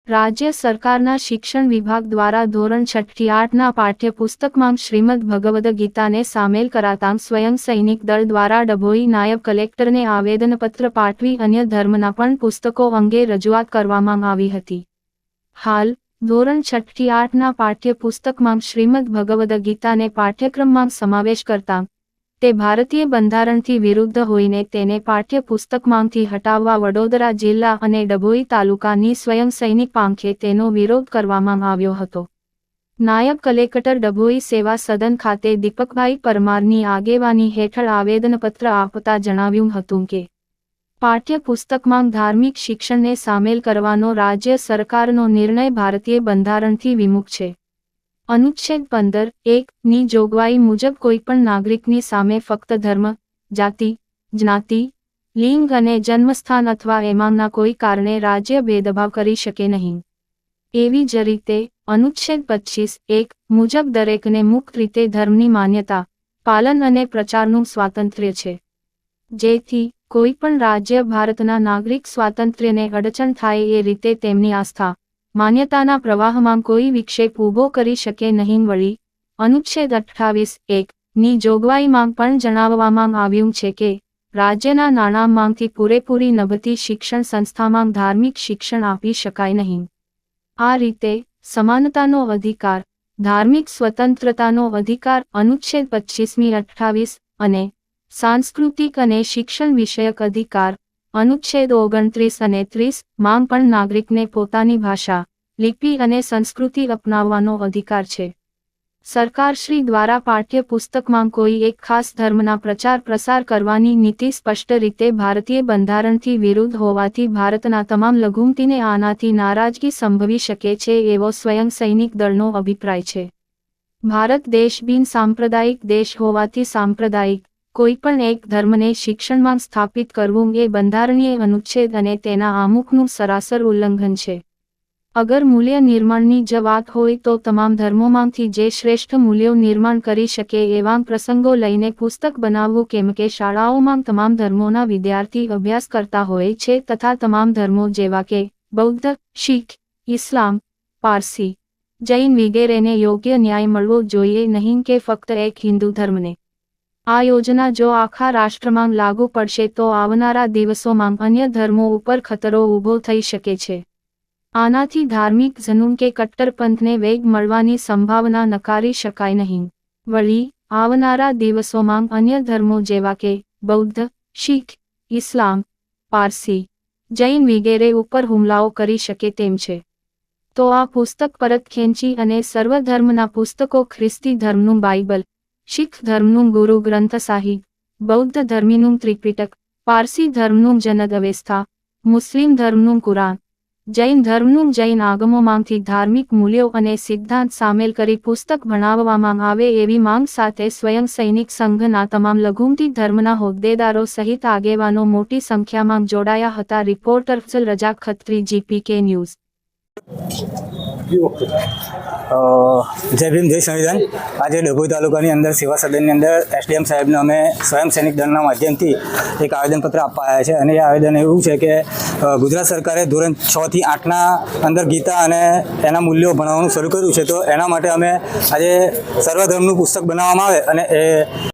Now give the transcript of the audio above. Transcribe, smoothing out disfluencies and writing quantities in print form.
રાજ્ય સરકારના શિક્ષણ વિભાગ દ્વારા ધોરણ 6 થી 8ના પાઠ્યપુસ્તકમાં શ્રીમદ ભગવદ ગીતાને સામેલ કરાતા સ્વયં સૈનિક દળ દ્વારા ડભોઈ નાયબ કલેક્ટરને આવેદનપત્ર પાઠવી અન્ય ધર્મના પણ પુસ્તકો અંગે રજૂઆત કરવામાં આવી હતી। હાલ ધોરણ 6 થી 8ના પાઠ્યપુસ્તકમાં શ્રીમદ ભગવદ ગીતાને પાઠ્યક્રમમાં સમાવેશ કરતા તે ભારતીય બંધારણથી વિરુદ્ધ હોઈને તેને પાઠ્યપુસ્તકમાંથી હટાવવા વડોદરા જિલ્લા અને ડભોઈ તાલુકાની સ્વયં સૈનિક પાંખે તેનો વિરોધ કરવામાં આવ્યો હતો। નાયબ કલેક્ટર ડભોઈ સેવા સદન ખાતે દીપકભાઈ પરમારની આગેવાની હેઠળ આવેદનપત્ર આપતા જણાવ્યું હતું કે પાઠ્યપુસ્તકમાં ધાર્મિક શિક્ષણને સામેલ કરવાનો રાજ્ય સરકારનો નિર્ણય ભારતીય બંધારણથી વિમુખ છે। અનુચ્છેદ 15(1) ની જોગવાઈ મુજબ કોઈપણ નાગરિકની સામે ફક્ત ધર્મ, જાતિ, જ્ઞાતિ, લિંગ અને જન્મસ્થાન અથવા એમાંના કોઈ કારણે રાજ્ય ભેદભાવ કરી શકે નહીં। એવી જ રીતે અનુચ્છેદ 25(1) મુજબ દરેકને મુક્ત રીતે ધર્મની માન્યતા, પાલન અને પ્રચારનું સ્વાતંત્ર્ય છે, જેથી કોઈપણ રાજ્ય ભારતના નાગરિક સ્વાતંત્ર્યને અડચણ થાય એ રીતે તેમની આસ્થા, માન્યતાના પ્રવાહમાં કોઈ વિક્ષેપ ઊભો કરી શકે નહીં। વળી અનુચ્છેદ 28(1) ની જોગવાઈમાં પણ જણાવવામાં આવ્યું છે કે રાજ્યના નાણાંમાંથી પૂરેપૂરી નભતી શિક્ષણ સંસ્થામાં ધાર્મિક શિક્ષણ આપી શકાય નહીં। આ રીતે સમાનતાનો અધિકાર, ધાર્મિક સ્વતંત્રતાનો અધિકાર અનુચ્છેદ 25મી 28 અને સાંસ્કૃતિક અને શિક્ષણ વિષયક અધિકાર અનુચ્છેદ 29 અને 30 માં પણ નાગરિકને પોતાની ભાષા, લિપિ અને સંસ્કૃતિ અપનાવવાનો અધિકાર છે। સરકારશ્રી દ્વારા પાઠ્યપુસ્તકમાં કોઈ એક ખાસ ધર્મના પ્રચાર પ્રસાર કરવાની નીતિ સ્પષ્ટ રીતે ભારતીય બંધારણથી વિરુદ્ધ હોવાથી ભારતના તમામ લઘુમતીને આનાથી નારાજગી સંભવી શકે છે એવો સ્વયં સૈનિક દળનો અભિપ્રાય છે। ભારત દેશ બિન સાંપ્રદાયિક દેશ હોવાથી સાંપ્રદાયિક કોઈપણ એક ધર્મને શિક્ષણમાં સ્થાપિત કરવું એ બંધારણીય અનુચ્છેદ અને તેના આમુખનું સરાસર ઉલ્લંઘન છે। અગર મૂલ્ય નિર્માણની જ વાત હોય તો તમામ ધર્મોમાંથી જે શ્રેષ્ઠ મૂલ્યો નિર્માણ કરી શકે એવા પ્રસંગો લઈને પુસ્તક બનાવવું, કેમ કે શાળાઓમાં તમામ ધર્મોના વિદ્યાર્થી અભ્યાસ કરતા હોય છે તથા તમામ ધર્મો જેવા કે બૌદ્ધ, શીખ, ઇસ્લામ, પારસી, જૈન વગેરેને યોગ્ય ન્યાય મળવો જોઈએ નહીં કે ફક્ત એક હિન્દુ ધર્મને। આ યોજના જો આખા રાષ્ટ્રમાં લાગુ પડશે તો આવનારા દિવસોમાં અન્ય ધર્મો ઉપર ખતરો ઊભો થઈ શકે છે। આનાથી ધાર્મિક જનૂન કે કટ્ટરપંથને વેગ મળવાની સંભાવના નકારી શકાય નહીં। વળી આવનારા દિવસોમાં અન્ય ધર્મો જેવા કે બૌદ્ધ, શીખ, ઇસ્લામ, પારસી, જૈન વગેરે ઉપર હુમલાઓ કરી શકે તેમ છે। તો આ પુસ્તક પરત ખેંચી અને સર્વધર્મના પુસ્તકો ખ્રિસ્તી ધર્મનું બાઇબલ, શીખ ધર્મનું ગુરુ ગ્રંથ સાહિબ, બૌદ્ધ ધર્મીનું ત્રિપિટક, પારસી ધર્મનું જનદ અવેસ્તા, મુસ્લિમ ધર્મનું કુરાન, જૈન ધર્મનું જૈન આગમોમાંથી ધાર્મિક મૂલ્યો અને સિદ્ધાંત સામેલ કરી પુસ્તક ભણાવવામાં આવે એવી માંગ સાથે સ્વયં સૈનિક સંઘના તમામ લઘુમતી ધર્મના હોદ્દેદારો સહિત આગેવાનો મોટી સંખ્યામાં જોડાયા હતા। રિપોર્ટર અફઝલ રજા ખત્રી, GPK ન્યૂઝ। જય ભીમ, જય સંવિધાન। આજે ડભોઈ તાલુકાની અંદર સેવા સદનની અંદર SDM સાહેબને અમે સ્વયં સૈનિક દળના માધ્યમથી એક આવેદનપત્ર આપવા આવ્યા છે અને એ આવેદન એવું છે કે ગુજરાત સરકારે ધોરણ 6 થી 8ના અંદર ગીતા અને એના મૂલ્યો ભણાવવાનું શરૂ કર્યું છે, તો એના માટે અમે આજે સર્વધર્મનું પુસ્તક બનાવવામાં આવે અને એ